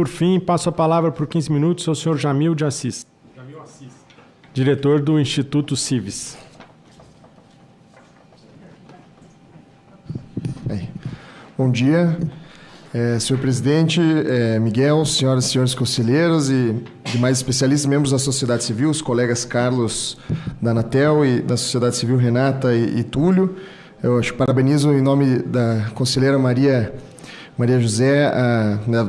Por fim, passo a palavra por 15 minutos ao senhor Jamil de Assis, diretor do Instituto Cives. Bom dia, senhor presidente, Miguel, senhoras e senhores conselheiros e demais especialistas, membros da sociedade civil, os colegas Carlos da Anatel e da sociedade civil Renata e Túlio. Eu parabenizo em nome da conselheira Maria José,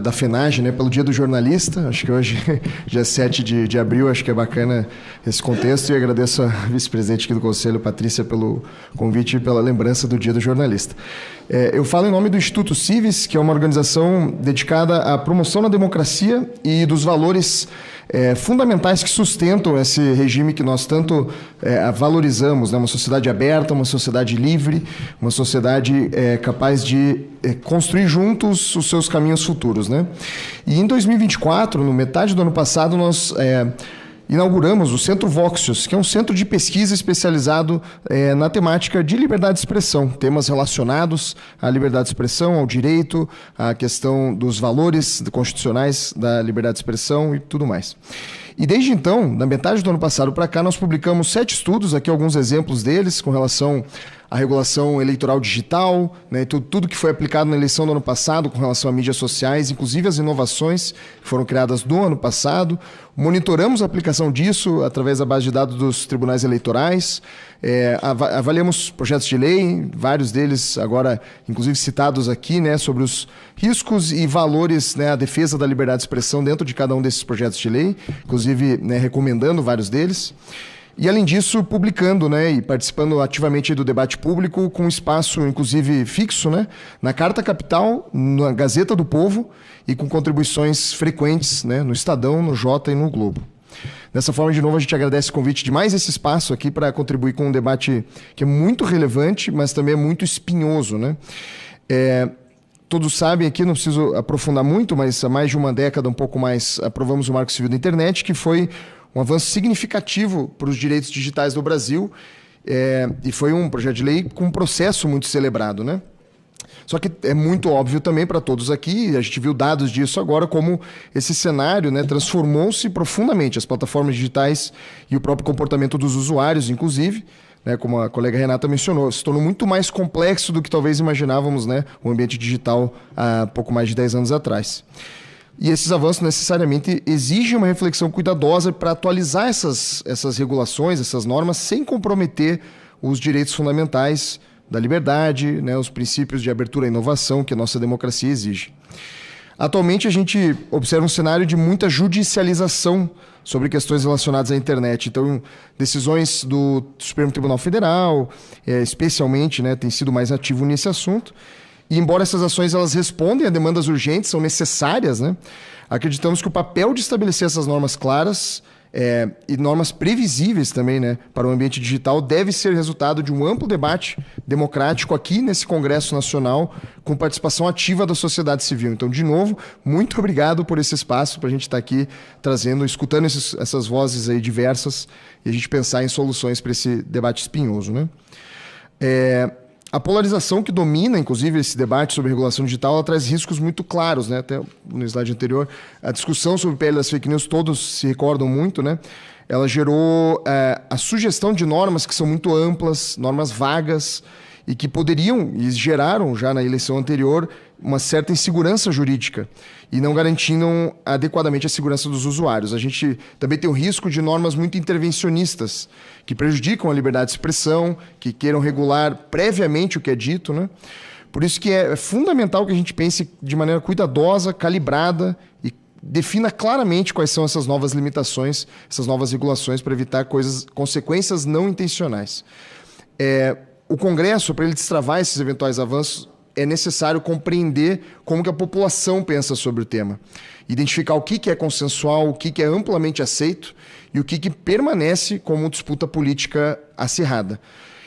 da FENAGE, né, pelo Dia do Jornalista. Acho que hoje, dia 7 de abril, acho que é bacana esse contexto, e agradeço à vice-presidente aqui do Conselho, Patrícia, pelo convite e pela lembrança do Dia do Jornalista. Eu falo em nome do Instituto Cives, que é uma organização dedicada à promoção da democracia e dos valores fundamentais que sustentam esse regime que nós tanto valorizamos, né? Uma sociedade aberta, uma sociedade livre, uma sociedade capaz de construir juntos os seus caminhos futuros, né? E em 2024, no metade do ano passado, nós inauguramos o Centro Voxios, que é um centro de pesquisa especializado na temática de liberdade de expressão, temas relacionados à liberdade de expressão, ao direito, à questão dos valores constitucionais da liberdade de expressão e tudo mais. E desde então, na metade do ano passado para cá, nós publicamos 7 estudos, aqui alguns exemplos deles, com relação à regulação eleitoral digital, né, tudo que foi aplicado na eleição do ano passado com relação a mídias sociais, inclusive as inovações que foram criadas no ano passado. Monitoramos a aplicação disso através da base de dados dos tribunais eleitorais, avaliamos projetos de lei, vários deles agora, inclusive citados aqui, né, sobre os riscos e valores, né, a defesa da liberdade de expressão dentro de cada um desses projetos de lei, inclusive, né, recomendando vários deles. E, além disso, publicando, né, e participando ativamente do debate público, com espaço, inclusive, fixo, né, na Carta Capital, na Gazeta do Povo e com contribuições frequentes, né, no Estadão, no Jota e no Globo. Dessa forma, de novo, a gente agradece o convite de mais esse espaço aqui para contribuir com um debate que é muito relevante, mas também é muito espinhoso, né? Todos sabem aqui, não preciso aprofundar muito, mas há mais de uma década, um pouco mais, aprovamos o Marco Civil da Internet, que foi um avanço significativo para os direitos digitais do Brasil, e foi um projeto de lei com um processo muito celebrado, né? Só que é muito óbvio também para todos aqui, a gente viu dados disso agora, como esse cenário, né, transformou-se profundamente, as plataformas digitais e o próprio comportamento dos usuários, inclusive, né, como a colega Renata mencionou, se tornou muito mais complexo do que talvez imaginávamos, né, o ambiente digital há pouco mais de 10 anos atrás. E esses avanços necessariamente exigem uma reflexão cuidadosa para atualizar essas regulações, essas normas, sem comprometer os direitos fundamentais da liberdade, né, os princípios de abertura à inovação que a nossa democracia exige. Atualmente, a gente observa um cenário de muita judicialização sobre questões relacionadas à internet. Então, decisões do Supremo Tribunal Federal, especialmente, né, têm sido mais ativo nesse assunto. E, embora essas ações elas respondem a demandas urgentes, são necessárias, né, acreditamos que o papel de estabelecer essas normas claras e normas previsíveis também, né, para o ambiente digital deve ser resultado de um amplo debate democrático aqui nesse Congresso Nacional, com participação ativa da sociedade civil. Então, de novo, muito obrigado por esse espaço para a gente estar aqui trazendo, escutando essas vozes aí diversas e a gente pensar em soluções para esse debate espinhoso, né? A polarização que domina, inclusive, esse debate sobre regulação digital, ela traz riscos muito claros, né? Até no slide anterior, a discussão sobre o PL das fake news, todos se recordam muito, né? Ela gerou a sugestão de normas que são muito amplas, normas vagas, e que poderiam, e geraram já na eleição anterior, uma certa insegurança jurídica e não garantiam adequadamente a segurança dos usuários. A gente também tem o risco de normas muito intervencionistas, que prejudicam a liberdade de expressão, que queiram regular previamente o que é dito, né? Por isso que é fundamental que a gente pense de maneira cuidadosa, calibrada e defina claramente quais são essas novas limitações, essas novas regulações para evitar consequências não intencionais. O Congresso, para ele destravar esses eventuais avanços, é necessário compreender como que a população pensa sobre o tema. Identificar o que é consensual, o que é amplamente aceito e o que permanece como disputa política acirrada.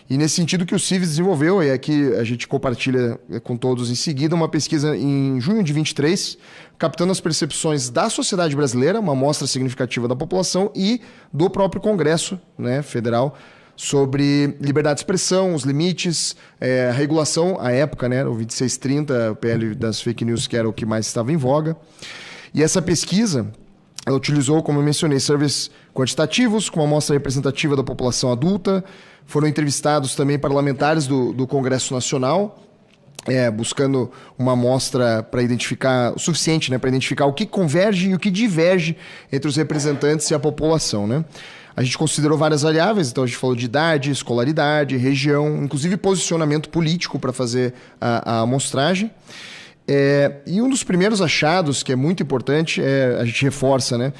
E nesse sentido que o Cives desenvolveu, e aqui a gente compartilha com todos em seguida, uma pesquisa em junho de 23, captando as percepções da sociedade brasileira, uma amostra significativa da população, e do próprio Congresso, né, Federal, sobre liberdade de expressão, os limites, a regulação, à época, né, o 2630, o PL das fake news, que era o que mais estava em voga. E essa pesquisa, ela utilizou, como eu mencionei, surveys quantitativos, com uma amostra representativa da população adulta. Foram entrevistados também parlamentares do Congresso Nacional, buscando uma amostra para identificar o suficiente, né, para identificar o que converge e o que diverge entre os representantes e a população, né? A gente considerou várias variáveis, então a gente falou de idade, escolaridade, região, inclusive posicionamento político para fazer a amostragem. E um dos primeiros achados, que é muito importante, a gente reforça, né,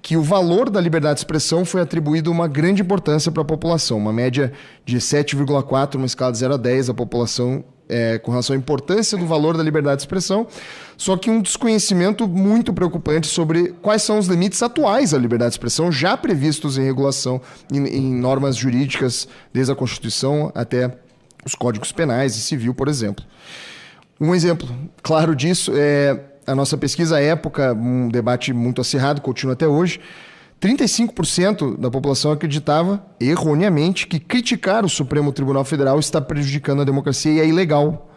que o valor da liberdade de expressão foi atribuído uma grande importância para a população, uma média de 7,4, uma escala de 0 a 10, a população com relação à importância do valor da liberdade de expressão, só que um desconhecimento muito preocupante sobre quais são os limites atuais à liberdade de expressão, já previstos em regulação, em normas jurídicas, desde a Constituição até os códigos penais e civil, por exemplo. Um exemplo claro disso é a nossa pesquisa à época, um debate muito acirrado, continua até hoje. 35% da população acreditava, erroneamente, que criticar o Supremo Tribunal Federal está prejudicando a democracia e é ilegal.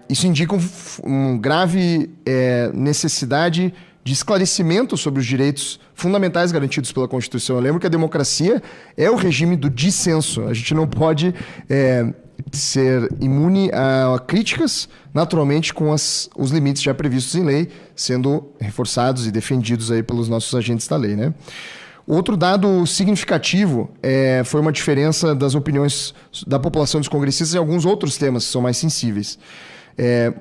Isso indica uma grave necessidade de esclarecimento sobre os direitos fundamentais garantidos pela Constituição. Eu lembro que a democracia é o regime do dissenso. A gente não pode ser imune a críticas, naturalmente com os limites já previstos em lei, sendo reforçados e defendidos aí pelos nossos agentes da lei, né? Outro dado significativo foi uma diferença das opiniões da população dos congressistas em alguns outros temas que são mais sensíveis.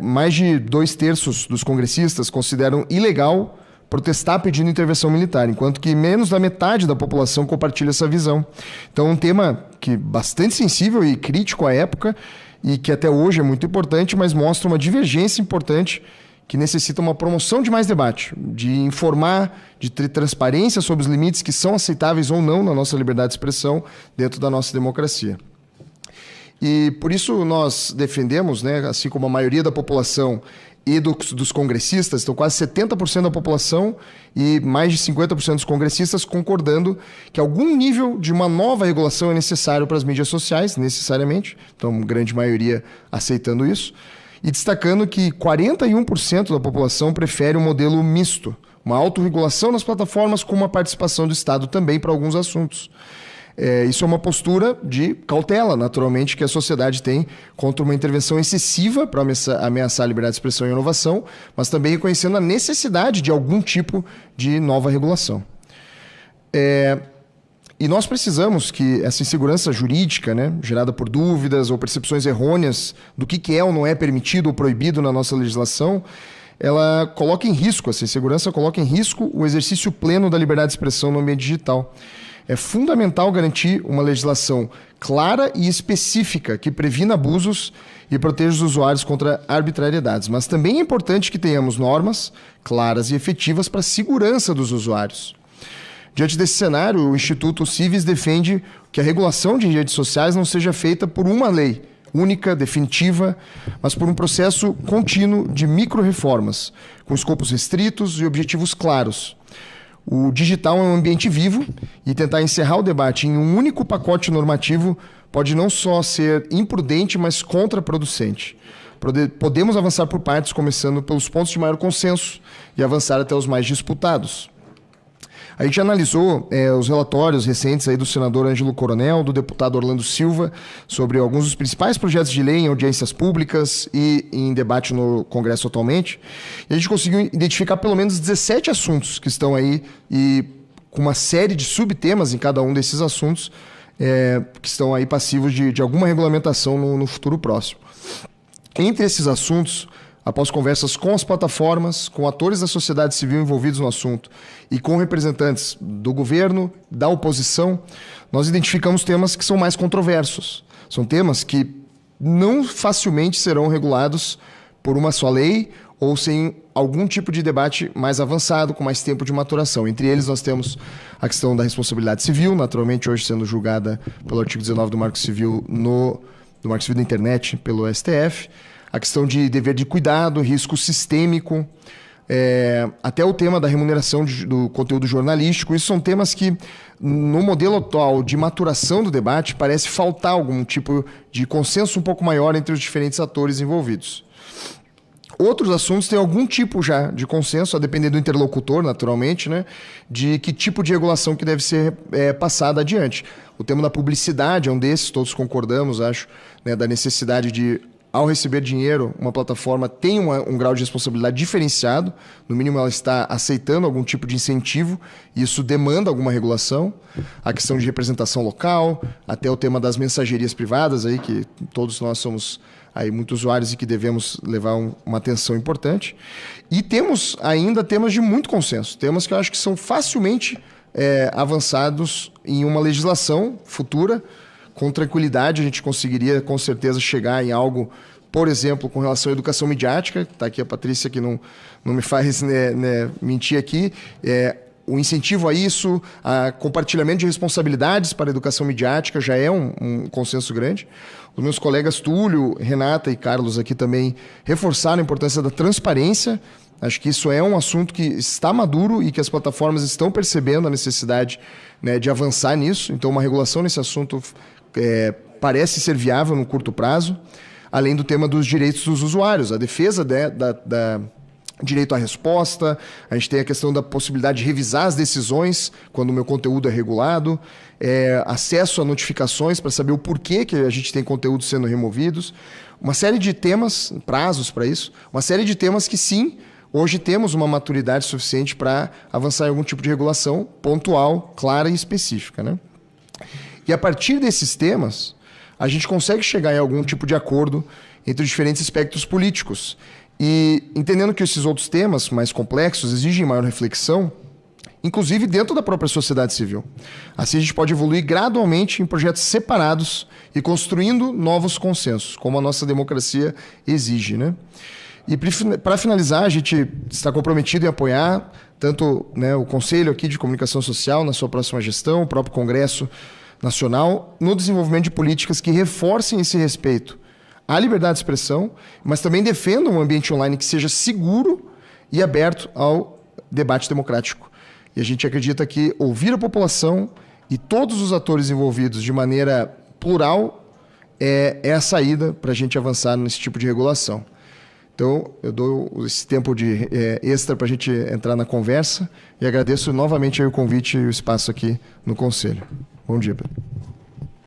Mais de 2/3 dos congressistas consideram ilegal protestar pedindo intervenção militar, enquanto que menos da metade da população compartilha essa visão. Então, um tema que bastante sensível e crítico à época e que até hoje é muito importante, mas mostra uma divergência importante que necessita uma promoção de mais debate, de informar, de ter transparência sobre os limites que são aceitáveis ou não na nossa liberdade de expressão dentro da nossa democracia. E por isso nós defendemos, né, assim como a maioria da população e dos congressistas, então quase 70% da população e mais de 50% dos congressistas concordando que algum nível de uma nova regulação é necessário para as mídias sociais, necessariamente, então grande maioria aceitando isso, e destacando que 41% da população prefere um modelo misto, uma autorregulação nas plataformas com uma participação do Estado também para alguns assuntos. Isso é uma postura de cautela, naturalmente, que a sociedade tem contra uma intervenção excessiva para ameaçar a liberdade de expressão e inovação, mas também reconhecendo a necessidade de algum tipo de nova regulação. E nós precisamos que essa insegurança jurídica, né, gerada por dúvidas ou percepções errôneas do que é ou não é permitido ou proibido na nossa legislação, ela coloca em risco, essa insegurança coloca em risco o exercício pleno da liberdade de expressão no ambiente digital. É fundamental garantir uma legislação clara e específica que previna abusos e proteja os usuários contra arbitrariedades. Mas também é importante que tenhamos normas claras e efetivas para a segurança dos usuários. Diante desse cenário, o Instituto Civis defende que a regulação de redes sociais não seja feita por uma lei única, definitiva, mas por um processo contínuo de micro-reformas, com escopos restritos e objetivos claros. O digital é um ambiente vivo e tentar encerrar o debate em um único pacote normativo pode não só ser imprudente, mas contraproducente. Podemos avançar por partes, começando pelos pontos de maior consenso e avançar até os mais disputados. A gente analisou os relatórios recentes aí do senador Ângelo Coronel, do deputado Orlando Silva, sobre alguns dos principais projetos de lei em audiências públicas e em debate no Congresso atualmente. E a gente conseguiu identificar pelo menos 17 assuntos que estão aí e com uma série de subtemas em cada um desses assuntos que estão aí passivos de alguma regulamentação no futuro próximo. Entre esses assuntos, após conversas com as plataformas, com atores da sociedade civil envolvidos no assunto e com representantes do governo, da oposição, nós identificamos temas que são mais controversos. São temas que não facilmente serão regulados por uma só lei ou sem algum tipo de debate mais avançado, com mais tempo de maturação. Entre eles, nós temos a questão da responsabilidade civil, naturalmente hoje sendo julgada pelo artigo 19 do Marco Civil, do Marco Civil da Internet, pelo STF, a questão de dever de cuidado, risco sistêmico, até o tema da remuneração do conteúdo jornalístico. Isso são temas que, no modelo atual de maturação do debate, parece faltar algum tipo de consenso um pouco maior entre os diferentes atores envolvidos. Outros assuntos têm algum tipo já de consenso, a depender do interlocutor, naturalmente, né, de que tipo de regulação que deve ser passada adiante. O tema da publicidade é um desses, todos concordamos, acho, né, da necessidade de, ao receber dinheiro, uma plataforma tem um grau de responsabilidade diferenciado, no mínimo ela está aceitando algum tipo de incentivo, e isso demanda alguma regulação. A questão de representação local, até o tema das mensagerias privadas, aí, que todos nós somos aí muito usuários e que devemos levar uma atenção importante. E temos ainda temas de muito consenso, temas que eu acho que são facilmente avançados em uma legislação futura. Com tranquilidade, a gente conseguiria, com certeza, chegar em algo, por exemplo, com relação à educação midiática. Está aqui a Patrícia, que não me faz mentir aqui. O incentivo a isso, a compartilhamento de responsabilidades para a educação midiática já é um consenso grande. Os meus colegas Túlio, Renata e Carlos aqui também reforçaram a importância da transparência. Acho que isso é um assunto que está maduro e que as plataformas estão percebendo a necessidade, né, de avançar nisso. Então, uma regulação nesse assunto parece ser viável no curto prazo, além do tema dos direitos dos usuários, a defesa da direito à resposta, a gente tem a questão da possibilidade de revisar as decisões quando o meu conteúdo é regulado, acesso a notificações para saber o porquê que a gente tem conteúdos sendo removidos, uma série de temas, prazos para isso, uma série de temas que sim, hoje temos uma maturidade suficiente para avançar em algum tipo de regulação pontual, clara e específica, né? E a partir desses temas, a gente consegue chegar em algum tipo de acordo entre os diferentes espectros políticos. E entendendo que esses outros temas mais complexos exigem maior reflexão, inclusive dentro da própria sociedade civil. Assim a gente pode evoluir gradualmente em projetos separados e construindo novos consensos, como a nossa democracia exige, né? E para finalizar, a gente está comprometido em apoiar tanto, né, o Conselho aqui de Comunicação Social na sua próxima gestão, o próprio Congresso Nacional, no desenvolvimento de políticas que reforcem esse respeito à liberdade de expressão, mas também defendam um ambiente online que seja seguro e aberto ao debate democrático. E a gente acredita que ouvir a população e todos os atores envolvidos de maneira plural é a saída para a gente avançar nesse tipo de regulação. Então, eu dou esse tempo de extra para a gente entrar na conversa e agradeço novamente aí o convite e o espaço aqui no Conselho. Bom dia, Pedro.